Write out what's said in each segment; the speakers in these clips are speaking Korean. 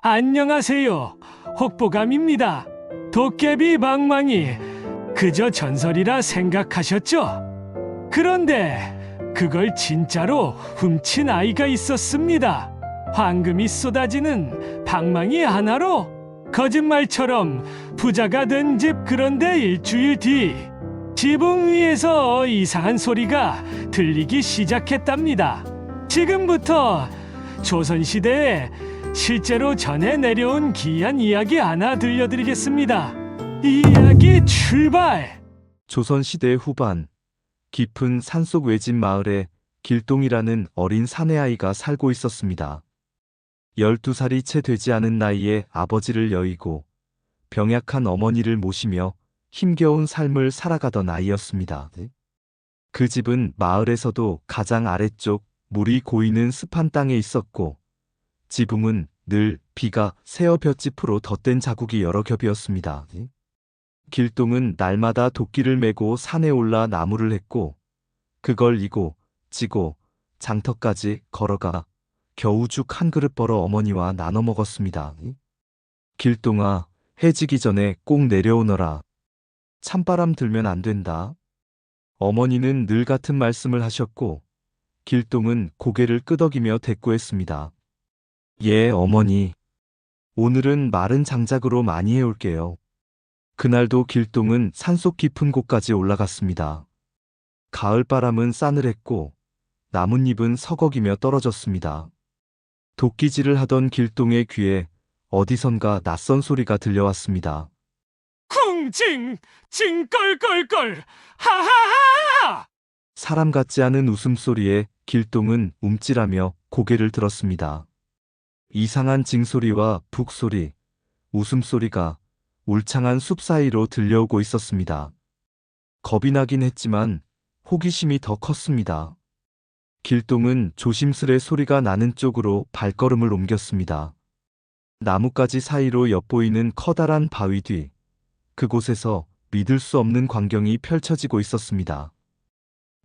안녕하세요. 혹보감입니다. 도깨비 방망이 그저 전설이라 생각하셨죠? 그런데 그걸 진짜로 훔친 아이가 있었습니다. 황금이 쏟아지는 방망이 하나로 거짓말처럼 부자가 된 집. 그런데 일주일 뒤 지붕 위에서 이상한 소리가 들리기 시작했답니다. 지금부터 조선시대에 실제로 전해 내려온 기이한 이야기 하나 들려드리겠습니다. 이야기 출발! 조선시대 후반, 깊은 산속 외진 마을에 길동이라는 어린 사내아이가 살고 있었습니다. 12살이 채 되지 않은 나이에 아버지를 여의고 병약한 어머니를 모시며 힘겨운 삶을 살아가던 아이였습니다. 그 집은 마을에서도 가장 아래쪽 물이 고이는 습한 땅에 있었고 지붕은 늘 비가 새어 볏짚으로 덧댄 자국이 여러 겹이었습니다. 길동은 날마다 도끼를 메고 산에 올라 나무를 했고 그걸 이고 찌고 장터까지 걸어가 겨우 죽 한 그릇 벌어 어머니와 나눠 먹었습니다. 길동아, 해지기 전에 꼭 내려오너라. 찬바람 들면 안 된다. 어머니는 늘 같은 말씀을 하셨고 길동은 고개를 끄덕이며 대꾸했습니다. 예, 어머니. 오늘은 마른 장작으로 많이 해올게요. 그날도 길동은 산속 깊은 곳까지 올라갔습니다. 가을바람은 싸늘했고 나뭇잎은 서걱이며 떨어졌습니다. 도끼질을 하던 길동의 귀에 어디선가 낯선 소리가 들려왔습니다. 쿵징! 징껄껄껄! 하하하! 사람 같지 않은 웃음소리에 길동은 움찔하며 고개를 들었습니다. 이상한 징소리와 북소리, 웃음소리가 울창한 숲 사이로 들려오고 있었습니다. 겁이 나긴 했지만 호기심이 더 컸습니다. 길동은 조심스레 소리가 나는 쪽으로 발걸음을 옮겼습니다. 나뭇가지 사이로 엿보이는 커다란 바위 뒤, 그곳에서 믿을 수 없는 광경이 펼쳐지고 있었습니다.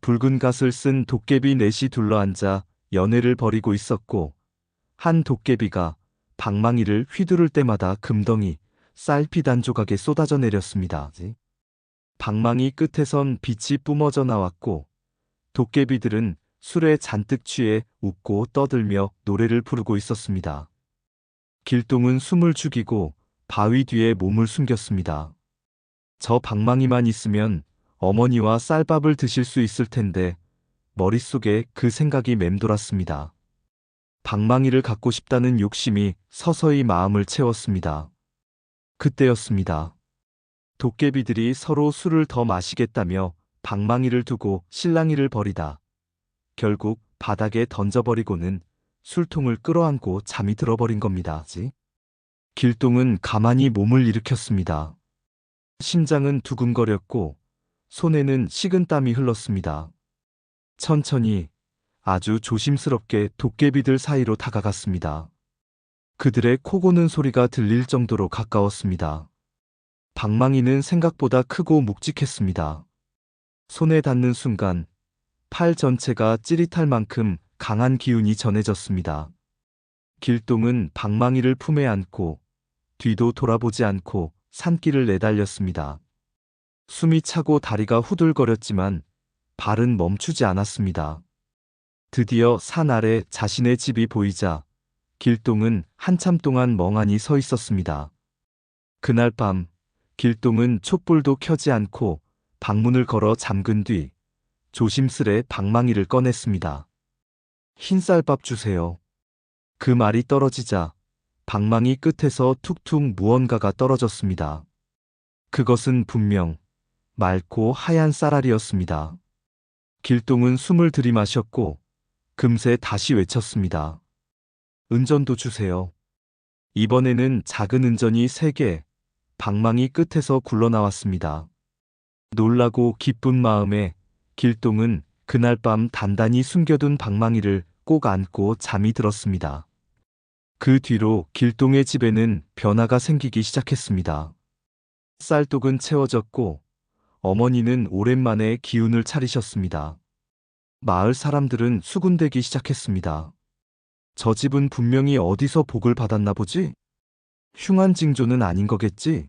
붉은 갓을 쓴 도깨비 넷이 둘러앉아 연애를 벌이고 있었고 한 도깨비가 방망이를 휘두를 때마다 금덩이, 쌀빛 한 조각에 쏟아져 내렸습니다. 방망이 끝에선 빛이 뿜어져 나왔고 도깨비들은 술에 잔뜩 취해 웃고 떠들며 노래를 부르고 있었습니다. 길동은 숨을 죽이고 바위 뒤에 몸을 숨겼습니다. 저 방망이만 있으면 어머니와 쌀밥을 드실 수 있을 텐데 머릿속에 그 생각이 맴돌았습니다. 방망이를 갖고 싶다는 욕심이 서서히 마음을 채웠습니다. 그때였습니다. 도깨비들이 서로 술을 더 마시겠다며 방망이를 두고 실랑이를 벌이다 결국 바닥에 던져버리고는 술통을 끌어안고 잠이 들어버린 겁니다. 길동은 가만히 몸을 일으켰습니다. 심장은 두근거렸고 손에는 식은땀이 흘렀습니다. 천천히 아주 조심스럽게 도깨비들 사이로 다가갔습니다. 그들의 코 고는 소리가 들릴 정도로 가까웠습니다. 방망이는 생각보다 크고 묵직했습니다. 손에 닿는 순간 팔 전체가 찌릿할 만큼 강한 기운이 전해졌습니다. 길동은 방망이를 품에 안고 뒤도 돌아보지 않고 산길을 내달렸습니다. 숨이 차고 다리가 후들거렸지만 발은 멈추지 않았습니다. 드디어 산 아래 자신의 집이 보이자 길동은 한참 동안 멍하니 서 있었습니다. 그날 밤 길동은 촛불도 켜지 않고 방문을 걸어 잠근 뒤 조심스레 방망이를 꺼냈습니다. 흰쌀밥 주세요. 그 말이 떨어지자 방망이 끝에서 툭툭 무언가가 떨어졌습니다. 그것은 분명 맑고 하얀 쌀알이었습니다. 길동은 숨을 들이마셨고 금세 다시 외쳤습니다. 은전도 주세요. 이번에는 작은 은전이 3개, 방망이 끝에서 굴러나왔습니다. 놀라고 기쁜 마음에 길동은 그날 밤 단단히 숨겨둔 방망이를 꼭 안고 잠이 들었습니다. 그 뒤로 길동의 집에는 변화가 생기기 시작했습니다. 쌀독은 채워졌고 어머니는 오랜만에 기운을 차리셨습니다. 마을 사람들은 수군대기 시작했습니다. 저 집은 분명히 어디서 복을 받았나 보지? 흉한 징조는 아닌 거겠지?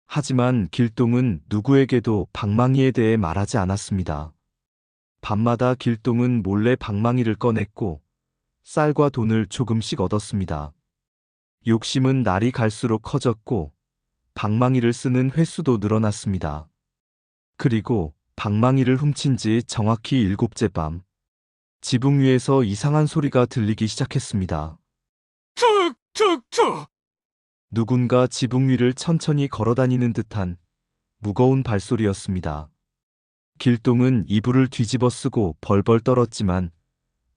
하지만 길동은 누구에게도 방망이에 대해 말하지 않았습니다. 밤마다 길동은 몰래 방망이를 꺼냈고 쌀과 돈을 조금씩 얻었습니다. 욕심은 날이 갈수록 커졌고 방망이를 쓰는 횟수도 늘어났습니다. 그리고 방망이를 훔친 지 정확히 7째 밤, 지붕 위에서 이상한 소리가 들리기 시작했습니다. 툭툭툭. 누군가 지붕 위를 천천히 걸어다니는 듯한 무거운 발소리였습니다. 길동은 이불을 뒤집어 쓰고 벌벌 떨었지만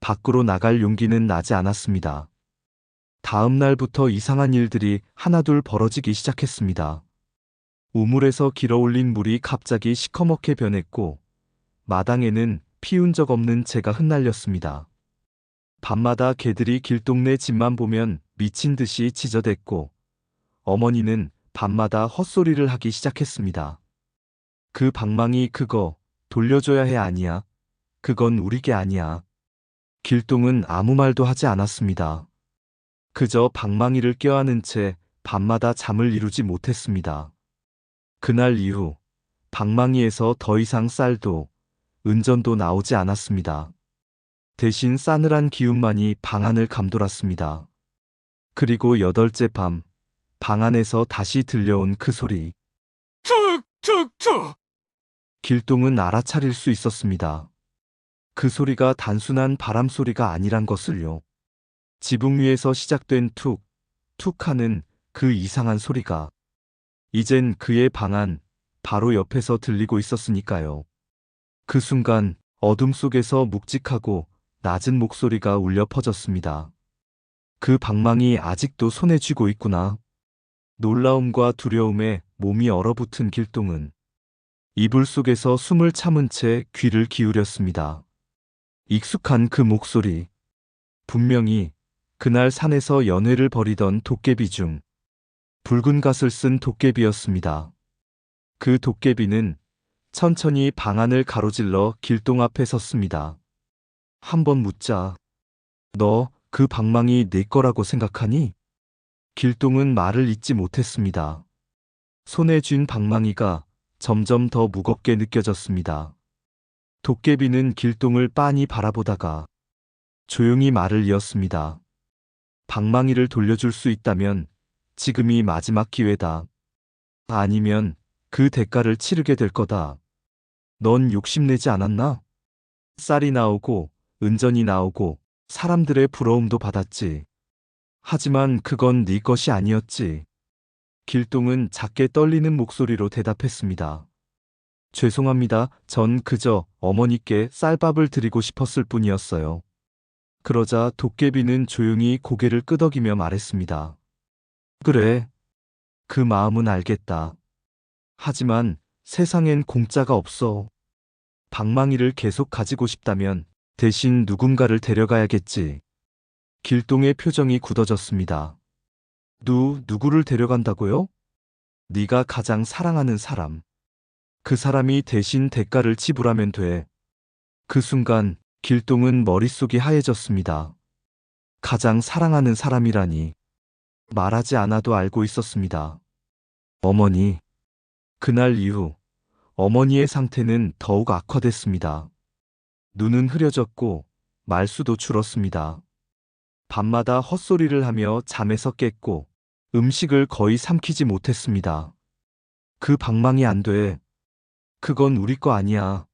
밖으로 나갈 용기는 나지 않았습니다. 다음 날부터 이상한 일들이 하나둘 벌어지기 시작했습니다. 우물에서 길어올린 물이 갑자기 시커멓게 변했고 마당에는 피운 적 없는 재가 흩날렸습니다. 밤마다 개들이 길동네 집만 보면 미친 듯이 짖어댔고 어머니는 밤마다 헛소리를 하기 시작했습니다. 그 방망이 그거 돌려줘야 해. 아니야. 그건 우리 게 아니야. 길동은 아무 말도 하지 않았습니다. 그저 방망이를 껴안은 채 밤마다 잠을 이루지 못했습니다. 그날 이후 방망이에서 더 이상 쌀도 은전도 나오지 않았습니다. 대신 싸늘한 기운만이 방 안을 감돌았습니다. 그리고 8째 밤, 방 안에서 다시 들려온 그 소리. 툭툭툭. 길동은 알아차릴 수 있었습니다. 그 소리가 단순한 바람 소리가 아니란 것을요. 지붕 위에서 시작된 툭, 툭 하는 그 이상한 소리가 이젠 그의 방 안 바로 옆에서 들리고 있었으니까요. 그 순간 어둠 속에서 묵직하고 낮은 목소리가 울려 퍼졌습니다. 그 방망이 아직도 손에 쥐고 있구나. 놀라움과 두려움에 몸이 얼어붙은 길동은 이불 속에서 숨을 참은 채 귀를 기울였습니다. 익숙한 그 목소리. 분명히 그날 산에서 연회를 벌이던 도깨비 중 붉은 갓을 쓴 도깨비였습니다. 그 도깨비는 천천히 방 안을 가로질러 길동 앞에 섰습니다. 한번 묻자. 너 그 방망이 내 거라고 생각하니? 길동은 말을 잇지 못했습니다. 손에 쥔 방망이가 점점 더 무겁게 느껴졌습니다. 도깨비는 길동을 빤히 바라보다가 조용히 말을 이었습니다. 방망이를 돌려줄 수 있다면 지금이 마지막 기회다. 아니면 그 대가를 치르게 될 거다. 넌 욕심내지 않았나? 쌀이 나오고 은전이 나오고 사람들의 부러움도 받았지. 하지만 그건 네 것이 아니었지. 길동은 작게 떨리는 목소리로 대답했습니다. 죄송합니다. 전 그저 어머니께 쌀밥을 드리고 싶었을 뿐이었어요. 그러자 도깨비는 조용히 고개를 끄덕이며 말했습니다. 그래. 그 마음은 알겠다. 하지만 세상엔 공짜가 없어. 방망이를 계속 가지고 싶다면 대신 누군가를 데려가야겠지. 길동의 표정이 굳어졌습니다. 누구를 데려간다고요? 네가 가장 사랑하는 사람. 그 사람이 대신 대가를 지불하면 돼. 그 순간 길동은 머릿속이 하얘졌습니다. 가장 사랑하는 사람이라니. 말하지 않아도 알고 있었습니다. 어머니. 그날 이후 어머니의 상태는 더욱 악화됐습니다. 눈은 흐려졌고 말수도 줄었습니다. 밤마다 헛소리를 하며 잠에서 깼고 음식을 거의 삼키지 못했습니다. 그 방망이 안 돼. 그건 우리 거 아니야.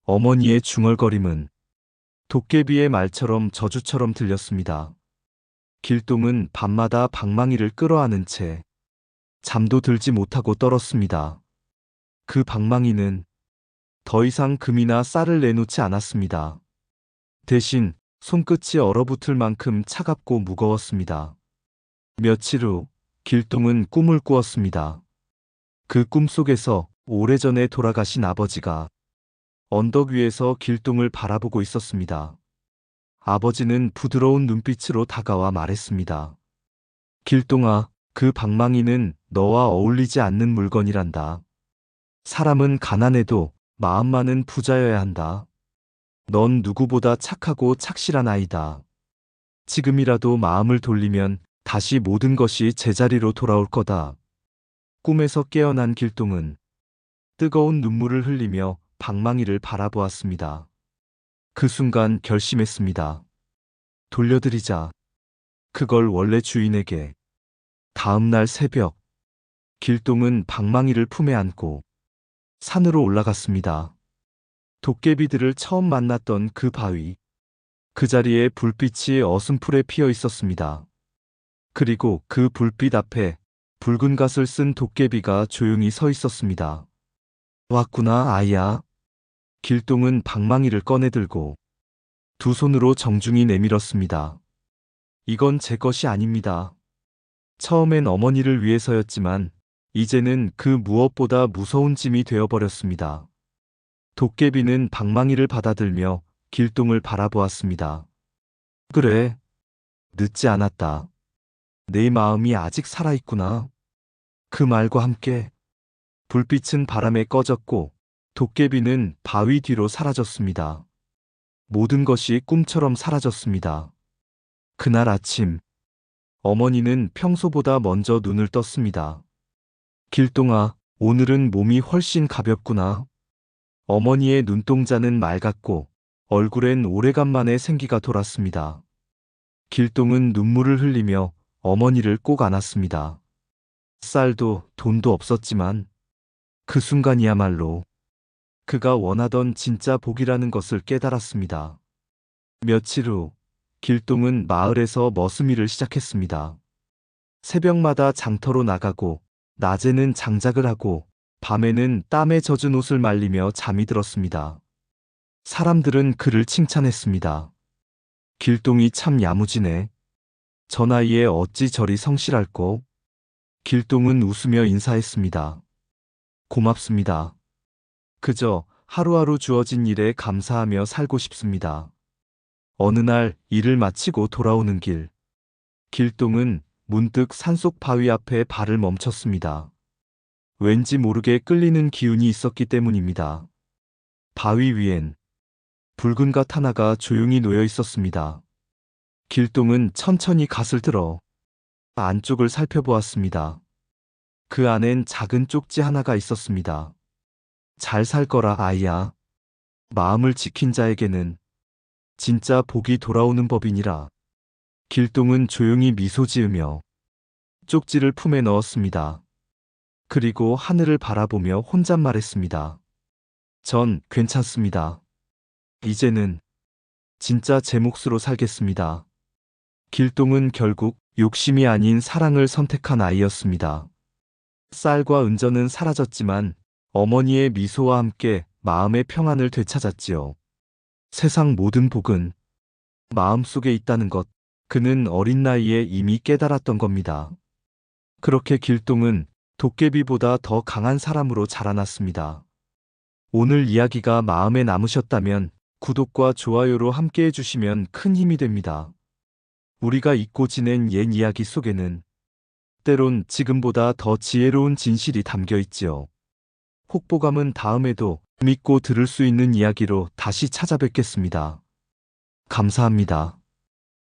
어머니의 중얼거림은 도깨비의 말처럼 저주처럼 들렸습니다. 길동은 밤마다 방망이를 끌어안은 채 잠도 들지 못하고 떨었습니다. 그 방망이는 더 이상 금이나 쌀을 내놓지 않았습니다. 대신 손끝이 얼어붙을 만큼 차갑고 무거웠습니다. 며칠 후 길동은 꿈을 꾸었습니다. 그 꿈 속에서 오래전에 돌아가신 아버지가 언덕 위에서 길동을 바라보고 있었습니다. 아버지는 부드러운 눈빛으로 다가와 말했습니다. 길동아, 그 방망이는 너와 어울리지 않는 물건이란다. 사람은 가난해도 마음만은 부자여야 한다. 넌 누구보다 착하고 착실한 아이다. 지금이라도 마음을 돌리면 다시 모든 것이 제자리로 돌아올 거다. 꿈에서 깨어난 길동은 뜨거운 눈물을 흘리며 방망이를 바라보았습니다. 그 순간 결심했습니다. 돌려드리자. 그걸 원래 주인에게. 다음 날 새벽, 길동은 방망이를 품에 안고 산으로 올라갔습니다. 도깨비들을 처음 만났던 그 바위. 그 자리에 불빛이 어슴푸레 피어 있었습니다. 그리고 그 불빛 앞에 붉은 갓을 쓴 도깨비가 조용히 서 있었습니다. 왔구나, 아이야. 길동은 방망이를 꺼내들고 두 손으로 정중히 내밀었습니다. 이건 제 것이 아닙니다. 처음엔 어머니를 위해서였지만 이제는 그 무엇보다 무서운 짐이 되어버렸습니다. 도깨비는 방망이를 받아들며 길동을 바라보았습니다. 그래, 늦지 않았다. 내 마음이 아직 살아있구나. 그 말과 함께 불빛은 바람에 꺼졌고 도깨비는 바위 뒤로 사라졌습니다. 모든 것이 꿈처럼 사라졌습니다. 그날 아침, 어머니는 평소보다 먼저 눈을 떴습니다. 길동아, 오늘은 몸이 훨씬 가볍구나. 어머니의 눈동자는 맑았고 얼굴엔 오래간만에 생기가 돌았습니다. 길동은 눈물을 흘리며 어머니를 꼭 안았습니다. 쌀도 돈도 없었지만 그 순간이야말로 그가 원하던 진짜 복이라는 것을 깨달았습니다. 며칠 후 길동은 마을에서 머슴일을 시작했습니다. 새벽마다 장터로 나가고 낮에는 장작을 하고 밤에는 땀에 젖은 옷을 말리며 잠이 들었습니다. 사람들은 그를 칭찬했습니다. 길동이 참 야무지네. 저 나이에 어찌 저리 성실할꼬? 길동은 웃으며 인사했습니다. 고맙습니다. 그저 하루하루 주어진 일에 감사하며 살고 싶습니다. 어느 날 일을 마치고 돌아오는 길, 길동은 문득 산속 바위 앞에 발을 멈췄습니다. 왠지 모르게 끌리는 기운이 있었기 때문입니다. 바위 위엔 붉은 갓 하나가 조용히 놓여 있었습니다. 길동은 천천히 갓을 들어 안쪽을 살펴보았습니다. 그 안엔 작은 쪽지 하나가 있었습니다. 잘 살 거라, 아이야. 마음을 지킨 자에게는 진짜 복이 돌아오는 법이니라. 길동은 조용히 미소 지으며 쪽지를 품에 넣었습니다. 그리고 하늘을 바라보며 혼잣말했습니다. 전 괜찮습니다. 이제는 진짜 제 몫으로 살겠습니다. 길동은 결국 욕심이 아닌 사랑을 선택한 아이였습니다. 쌀과 은전은 사라졌지만 어머니의 미소와 함께 마음의 평안을 되찾았지요. 세상 모든 복은 마음속에 있다는 것, 그는 어린 나이에 이미 깨달았던 겁니다. 그렇게 길동은 도깨비보다 더 강한 사람으로 자라났습니다. 오늘 이야기가 마음에 남으셨다면 구독과 좋아요로 함께 해주시면 큰 힘이 됩니다. 우리가 잊고 지낸 옛 이야기 속에는 때론 지금보다 더 지혜로운 진실이 담겨 있지요. 혹보감은 다음에도 믿고 들을 수 있는 이야기로 다시 찾아뵙겠습니다. 감사합니다.